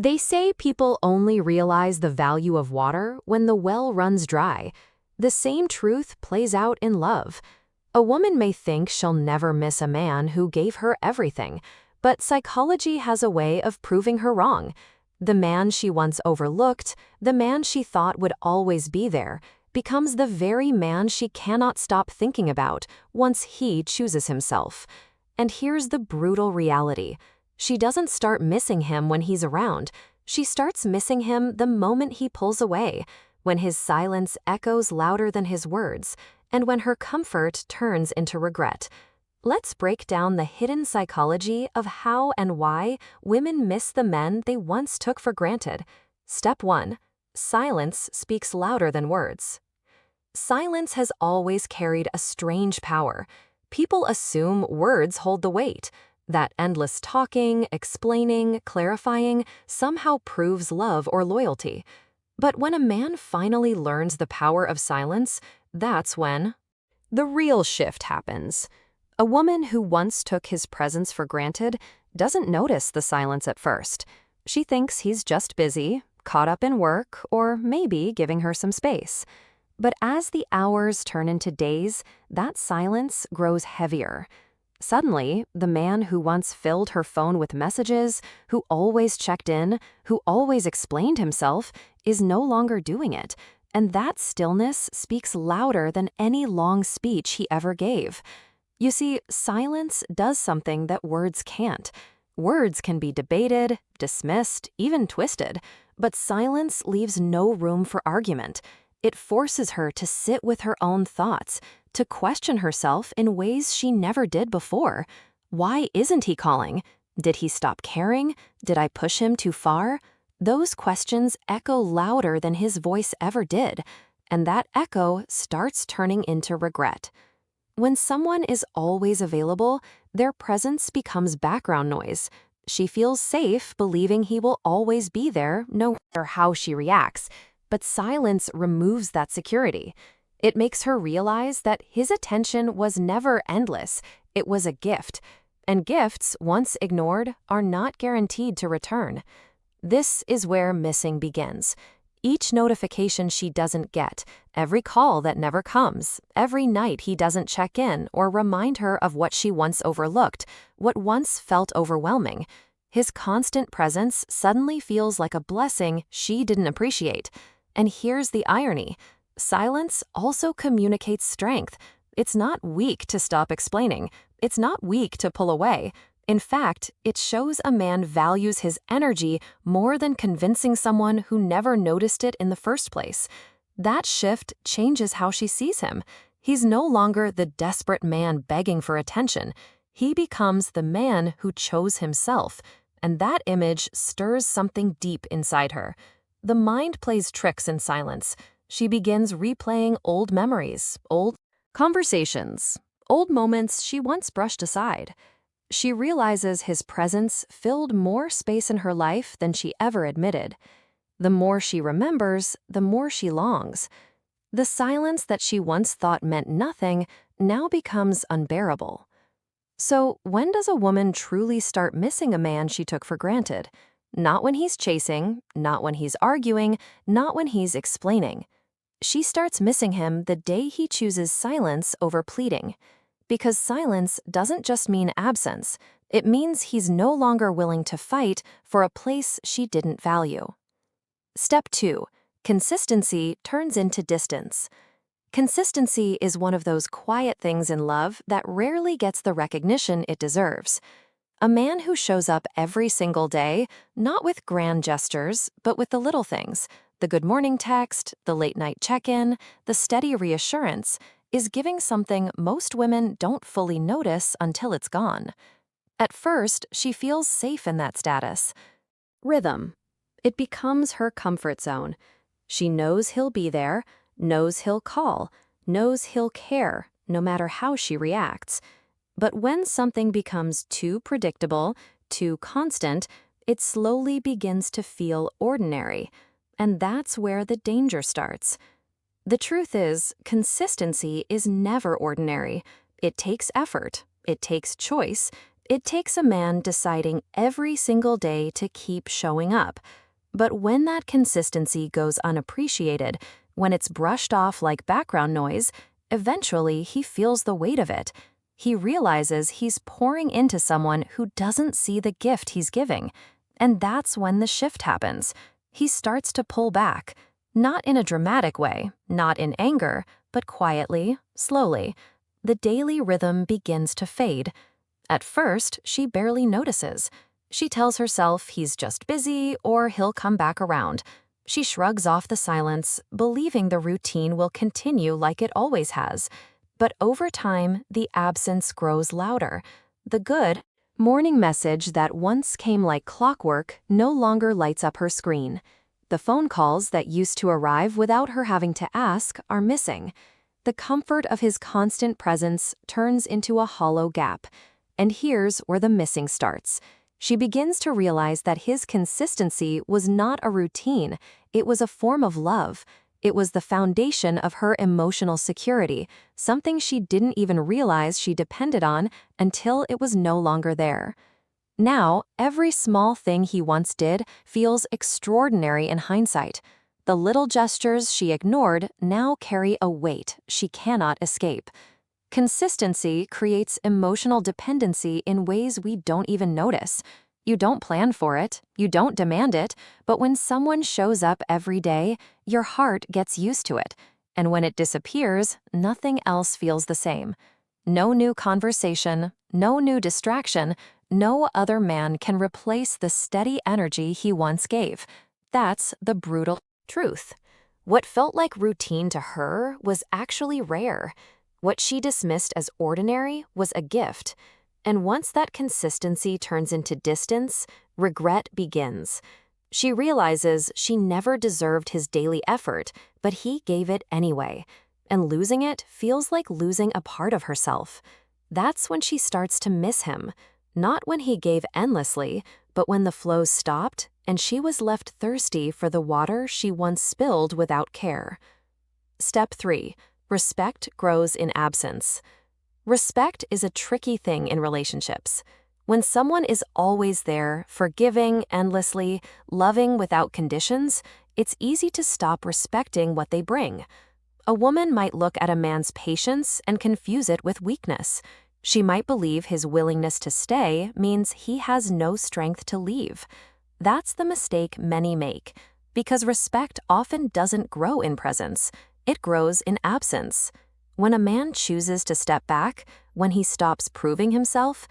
They say people only realize the value of water when the well runs dry. The same truth plays out in love. A woman may think she'll never miss a man who gave her everything, but psychology has a way of proving her wrong. The man she once overlooked, the man she thought would always be there, becomes the very man she cannot stop thinking about once he chooses himself. And here's the brutal reality. She doesn't start missing him when he's around. She starts missing him the moment he pulls away, when his silence echoes louder than his words, and when her comfort turns into regret. Let's break down the hidden psychology of how and why women miss the men they once took for granted. Step 1. Silence speaks louder than words. Silence has always carried a strange power. People assume words hold the weight, that endless talking, explaining, clarifying somehow proves love or loyalty. But when a man finally learns the power of silence, that's when the real shift happens. A woman who once took his presence for granted doesn't notice the silence at first. She thinks he's just busy, caught up in work, or maybe giving her some space. But as the hours turn into days, that silence grows heavier. Suddenly, the man who once filled her phone with messages, who always checked in, who always explained himself, is no longer doing it. And that stillness speaks louder than any long speech he ever gave. You see, silence does something that words can't. Words can be debated, dismissed, even twisted, but silence leaves no room for argument. It forces her to sit with her own thoughts, to question herself in ways she never did before. Why isn't he calling? Did he stop caring? Did I push him too far? Those questions echo louder than his voice ever did, and that echo starts turning into regret. When someone is always available, their presence becomes background noise. She feels safe believing he will always be there, no matter how she reacts. But silence removes that security. It makes her realize that his attention was never endless. It was a gift. And gifts, once ignored, are not guaranteed to return. This is where missing begins. Each notification she doesn't get, every call that never comes, every night he doesn't check in or remind her of what she once overlooked, what once felt overwhelming. His constant presence suddenly feels like a blessing she didn't appreciate. And here's the irony. Silence also communicates strength. It's not weak to stop explaining. It's not weak to pull away. In fact, it shows a man values his energy more than convincing someone who never noticed it in the first place. That shift changes how she sees him. He's no longer the desperate man begging for attention. He becomes the man who chose himself, and that image stirs something deep inside her. The mind plays tricks in silence. She begins replaying old memories, old conversations, old moments she once brushed aside. She realizes his presence filled more space in her life than she ever admitted. The more she remembers, the more she longs. The silence that she once thought meant nothing now becomes unbearable. So, when does a woman truly start missing a man she took for granted? Not when he's chasing, not when he's arguing, not when he's explaining. She starts missing him the day he chooses silence over pleading. Because silence doesn't just mean absence, it means he's no longer willing to fight for a place she didn't value. Step 2. Consistency turns into distance. Consistency is one of those quiet things in love that rarely gets the recognition it deserves. A man who shows up every single day, not with grand gestures, but with the little things, the good morning text, the late night check-in, the steady reassurance, is giving something most women don't fully notice until it's gone. At first, she feels safe in that status. Rhythm. It becomes her comfort zone. She knows he'll be there, knows he'll call, knows he'll care, no matter how she reacts. But when something becomes too predictable, too constant, it slowly begins to feel ordinary. And that's where the danger starts. The truth is, consistency is never ordinary. It takes effort, it takes choice, It takes a man deciding every single day to keep showing up. But when that consistency goes unappreciated, when it's brushed off like background noise, eventually he feels the weight of it. He realizes he's pouring into someone who doesn't see the gift he's giving. And that's when the shift happens. He starts to pull back. Not in a dramatic way, not in anger, but quietly, slowly. The daily rhythm begins to fade. At first, she barely notices. She tells herself he's just busy or he'll come back around. She shrugs off the silence, believing the routine will continue like it always has. But over time, the absence grows louder. The good morning message that once came like clockwork no longer lights up her screen. The phone calls that used to arrive without her having to ask are missing. The comfort of his constant presence turns into a hollow gap. And here's where the missing starts. She begins to realize that his consistency was not a routine, it was a form of love. It was the foundation of her emotional security, something she didn't even realize she depended on until it was no longer there. Now, every small thing he once did feels extraordinary in hindsight. The little gestures she ignored now carry a weight she cannot escape. Consistency creates emotional dependency in ways we don't even notice. You don't plan for it, you don't demand it, but when someone shows up every day, your heart gets used to it. And when it disappears, nothing else feels the same. No new conversation, no new distraction, no other man can replace the steady energy he once gave. That's the brutal truth. What felt like routine to her was actually rare. What she dismissed as ordinary was a gift. And once that consistency turns into distance, regret begins. She realizes she never deserved his daily effort, but he gave it anyway. And losing it feels like losing a part of herself. That's when she starts to miss him. Not when he gave endlessly, but when the flow stopped and she was left thirsty for the water she once spilled without care. Step 3. Respect grows in absence. Respect is a tricky thing in relationships. When someone is always there, forgiving endlessly, loving without conditions, it's easy to stop respecting what they bring. A woman might look at a man's patience and confuse it with weakness. She might believe his willingness to stay means he has no strength to leave. That's the mistake many make, because respect often doesn't grow in presence. It grows in absence. When a man chooses to step back, when he stops proving himself,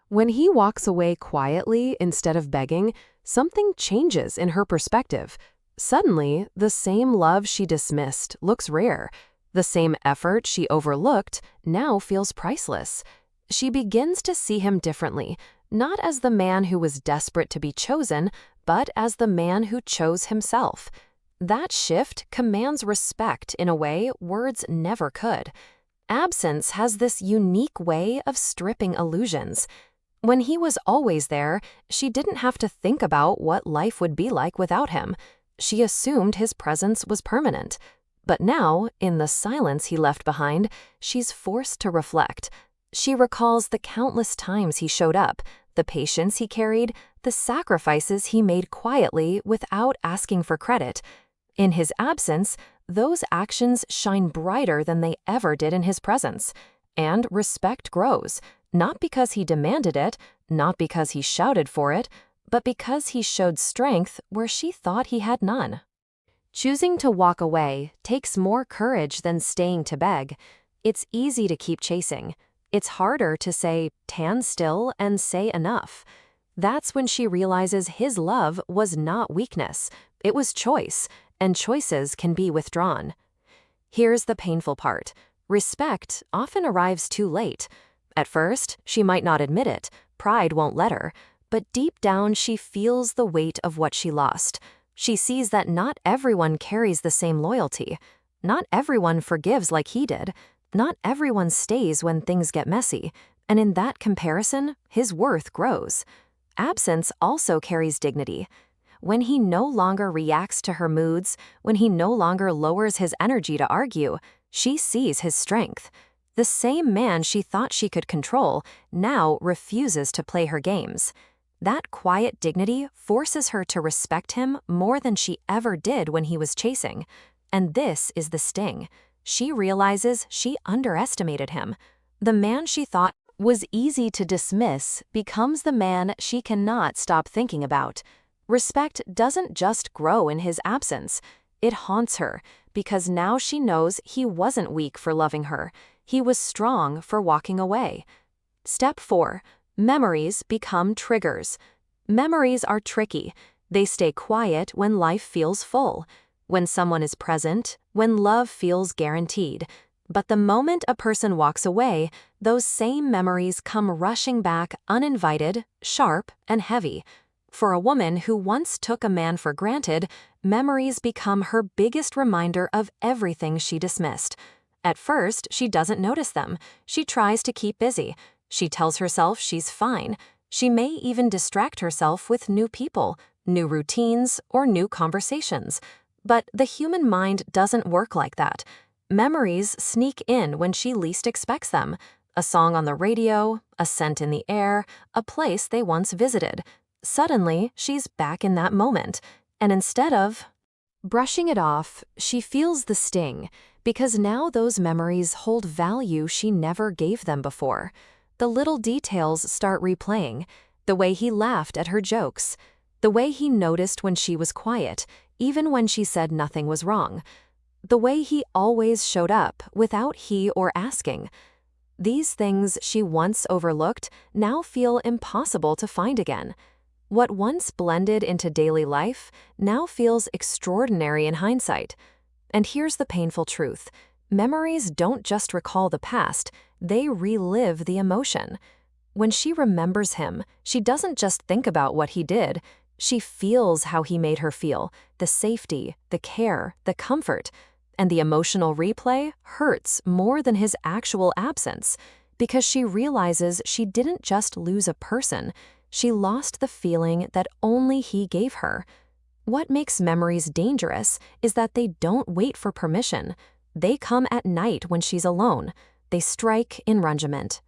when he walks away quietly instead of begging, something changes in her perspective. Suddenly, the same love she dismissed looks rare. The same effort she overlooked now feels priceless. She begins to see him differently, not as the man who was desperate to be chosen, but as the man who chose himself. That shift commands respect in a way words never could. Absence has this unique way of stripping illusions. When he was always there, she didn't have to think about what life would be like without him. She assumed his presence was permanent. But now, in the silence he left behind, she's forced to reflect. She recalls the countless times he showed up, the patience he carried, the sacrifices he made quietly without asking for credit. In his absence, those actions shine brighter than they ever did in his presence. And respect grows, not because he demanded it, not because he shouted for it, but because he showed strength where she thought he had none. Choosing to walk away takes more courage than staying to beg. It's easy to keep chasing. It's harder to say, "Tan still," and say enough. That's when she realizes his love was not weakness. It was choice, and choices can be withdrawn. Here's the painful part. Respect often arrives too late. At first, she might not admit it. Pride won't let her. But deep down, she feels the weight of what she lost. She sees that not everyone carries the same loyalty. Not everyone forgives like he did. Not everyone stays when things get messy. And in that comparison, his worth grows. Absence also carries dignity. When he no longer reacts to her moods, when he no longer lowers his energy to argue, she sees his strength. The same man she thought she could control now refuses to play her games. That quiet dignity forces her to respect him more than she ever did when he was chasing. And this is the sting. She realizes she underestimated him. The man she thought was easy to dismiss becomes the man she cannot stop thinking about. Respect doesn't just grow in his absence. It haunts her, because now she knows he wasn't weak for loving her. He was strong for walking away. Step 4. Memories become triggers. Memories are tricky. They stay quiet when life feels full, when someone is present, when love feels guaranteed. But the moment a person walks away, those same memories come rushing back uninvited, sharp, and heavy. For a woman who once took a man for granted, memories become her biggest reminder of everything she dismissed. At first, she doesn't notice them. She tries to keep busy. She tells herself she's fine. She may even distract herself with new people, new routines, or new conversations. But the human mind doesn't work like that. Memories sneak in when she least expects them. A song on the radio, a scent in the air, a place they once visited. Suddenly, she's back in that moment. And instead of brushing it off, she feels the sting, because now those memories hold value she never gave them before. The little details start replaying. The way he laughed at her jokes. The way he noticed when she was quiet, even when she said nothing was wrong. The way he always showed up without he or asking. These things she once overlooked now feel impossible to find again. What once blended into daily life now feels extraordinary in hindsight. And here's the painful truth. Memories don't just recall the past, they relive the emotion. When she remembers him, she doesn't just think about what he did. She feels how he made her feel, the safety, the care, the comfort. And the emotional replay hurts more than his actual absence, because she realizes she didn't just lose a person, she lost the feeling that only he gave her. What makes memories dangerous is that they don't wait for permission. They come at night when she's alone. They strike in rungement.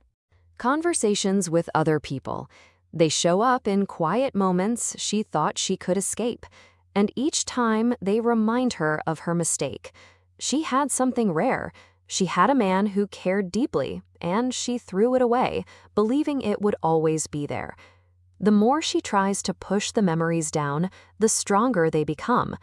Conversations with other people. They show up in quiet moments she thought she could escape, and each time they remind her of her mistake. She had something rare. She had a man who cared deeply, and she threw it away, believing it would always be there. The more she tries to push the memories down, the stronger they become.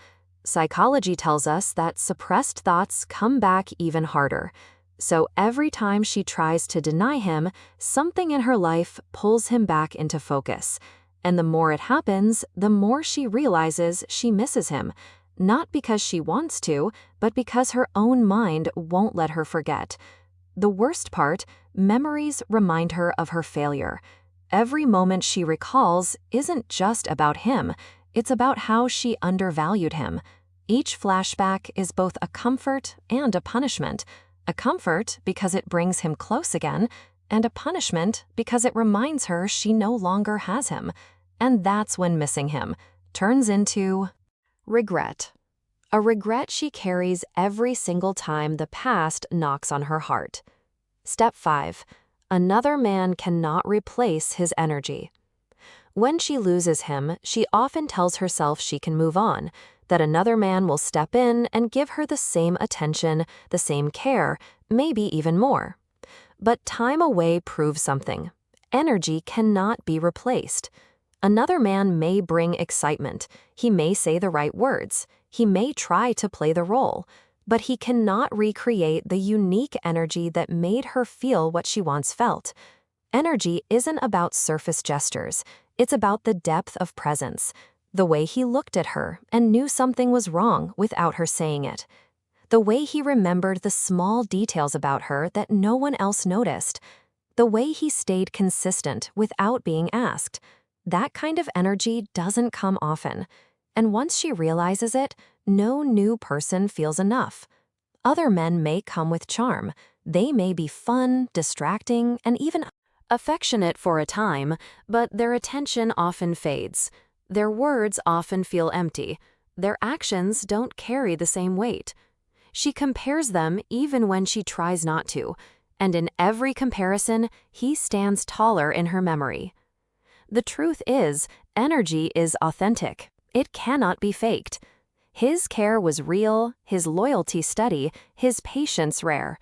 Psychology tells us that suppressed thoughts come back even harder. So every time she tries to deny him, something in her life pulls him back into focus. And the more it happens, the more she realizes she misses him. Not because she wants to, but because her own mind won't let her forget. The worst part, memories remind her of her failure. Every moment she recalls isn't just about him, it's about how she undervalued him. Each flashback is both a comfort and a punishment. A comfort because it brings him close again, and a punishment because it reminds her she no longer has him. And that's when missing him turns into regret. A regret she carries every single time the past knocks on her heart. Step 5. Another man cannot replace his energy. When she loses him, she often tells herself she can move on, that another man will step in and give her the same attention, the same care, maybe even more. But time away proves something. Energy cannot be replaced. Another man may bring excitement. He may say the right words. He may try to play the role. But he cannot recreate the unique energy that made her feel what she once felt. Energy isn't about surface gestures. It's about the depth of presence. The way he looked at her and knew something was wrong without her saying it. The way he remembered the small details about her that no one else noticed. The way he stayed consistent without being asked. That kind of energy doesn't come often. And once she realizes it, no new person feels enough. Other men may come with charm. They may be fun, distracting, and even affectionate for a time, but their attention often fades. Their words often feel empty. Their actions don't carry the same weight. She compares them even when she tries not to, and in every comparison, he stands taller in her memory. The truth is, energy is authentic. It cannot be faked. His care was real, his loyalty steady, his patience rare.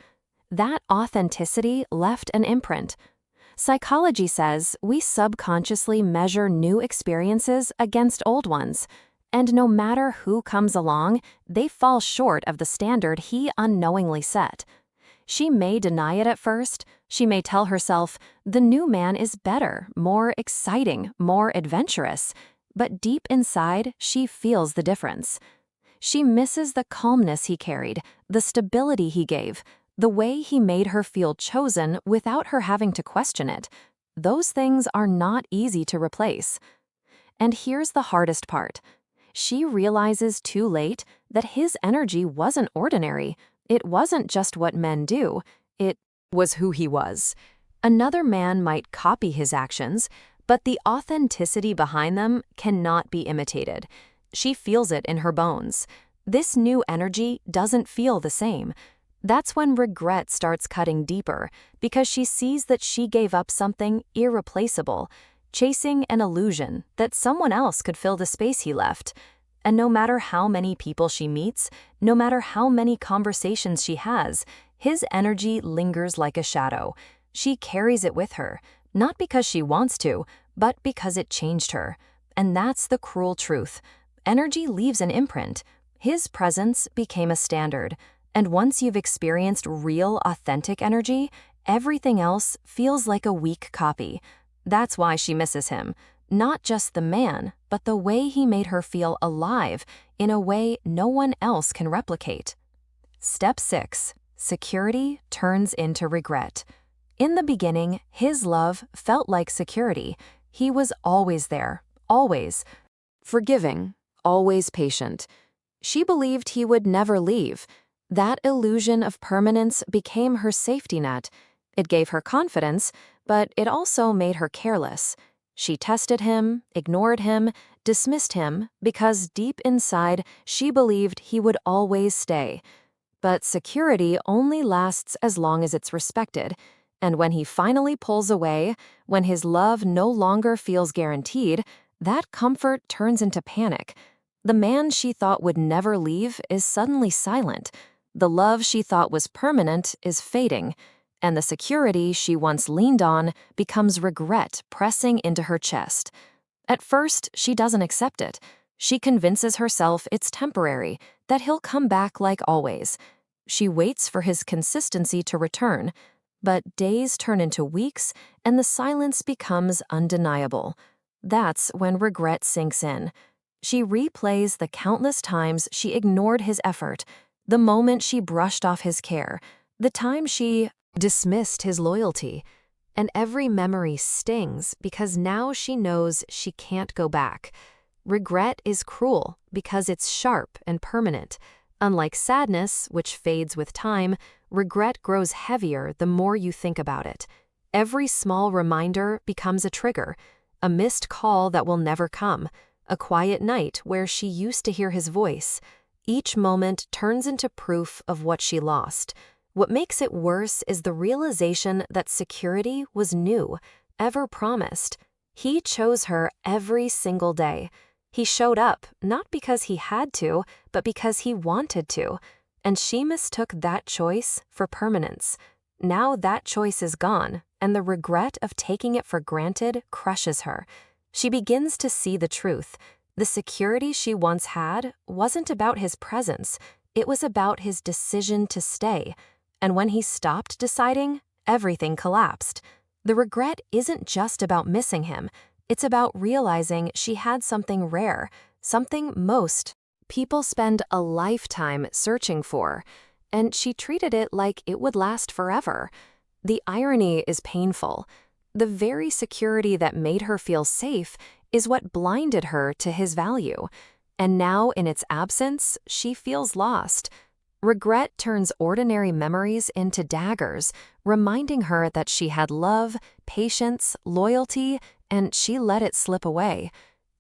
That authenticity left an imprint. Psychology says we subconsciously measure new experiences against old ones, and no matter who comes along, they fall short of the standard he unknowingly set. She may deny it at first. She may tell herself, the new man is better, more exciting, more adventurous. But deep inside, she feels the difference. She misses the calmness he carried, the stability he gave, the way he made her feel chosen without her having to question it. Those things are not easy to replace. And here's the hardest part. She realizes too late that his energy wasn't ordinary. It wasn't just what men do. It was who he was. Another man might copy his actions, but the authenticity behind them cannot be imitated. She feels it in her bones. This new energy doesn't feel the same. That's when regret starts cutting deeper, because she sees that she gave up something irreplaceable, chasing an illusion that someone else could fill the space he left. And no matter how many people she meets, no matter how many conversations she has, his energy lingers like a shadow. She carries it with her, not because she wants to, but because it changed her. And that's the cruel truth. Energy leaves an imprint. His presence became a standard. And once you've experienced real, authentic energy, everything else feels like a weak copy. That's why she misses him. Not just the man, but the way he made her feel alive in a way no one else can replicate. Step 6. Security turns into regret. In the beginning, his love felt like security. He was always there, always. Forgiving, always patient. She believed he would never leave. That illusion of permanence became her safety net. It gave her confidence, but it also made her careless. She tested him, ignored him, dismissed him, because deep inside she believed he would always stay. But security only lasts as long as it's respected, and when he finally pulls away, when his love no longer feels guaranteed, that comfort turns into panic. The man she thought would never leave is suddenly silent. The love she thought was permanent is fading. And the security she once leaned on becomes regret pressing into her chest. At first, she doesn't accept it. She convinces herself it's temporary, that he'll come back like always. She waits for his consistency to return, but days turn into weeks and the silence becomes undeniable. That's when regret sinks in. She replays the countless times she ignored his effort, the moment she brushed off his care, the time she dismissed his loyalty, and every memory stings because now she knows she can't go back. Regret is cruel because it's sharp and permanent. Unlike sadness, which fades with time, regret grows heavier the more you think about it. Every small reminder becomes a trigger, a missed call that will never come, a quiet night where she used to hear his voice. Each moment turns into proof of what she lost. What makes it worse is the realization that security was new, ever promised. He chose her every single day. He showed up, not because he had to, but because he wanted to. And she mistook that choice for permanence. Now that choice is gone, and the regret of taking it for granted crushes her. She begins to see the truth. The security she once had wasn't about his presence. It was about his decision to stay. And when he stopped deciding, everything collapsed. The regret isn't just about missing him. It's about realizing she had something rare, something most people spend a lifetime searching for, and she treated it like it would last forever. The irony is painful. The very security that made her feel safe is what blinded her to his value. And now, in its absence, she feels lost. Regret turns ordinary memories into daggers, reminding her that she had love, patience, loyalty, and she let it slip away.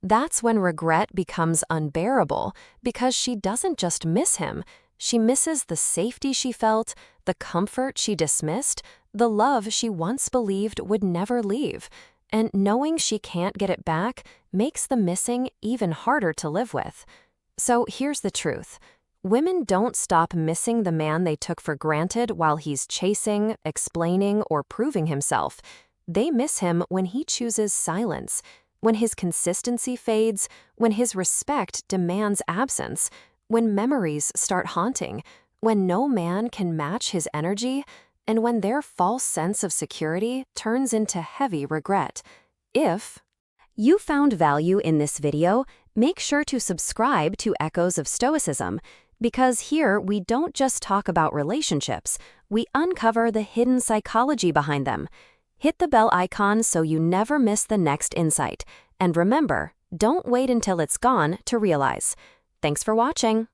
That's when regret becomes unbearable, because she doesn't just miss him, She misses the safety she felt, the comfort she dismissed, the love she once believed would never leave. And knowing she can't get it back makes the missing even harder to live with. So here's the truth. Women don't stop missing the man they took for granted while he's chasing, explaining, or proving himself. They miss him when he chooses silence, when his consistency fades, when his respect demands absence, when memories start haunting, when no man can match his energy, and when their false sense of security turns into heavy regret. If you found value in this video, make sure to subscribe to Echoes of Stoicism, because here we don't just talk about relationships, we uncover the hidden psychology behind them. Hit the bell icon so you never miss the next insight. And remember, don't wait until it's gone to realize. Thanks for watching.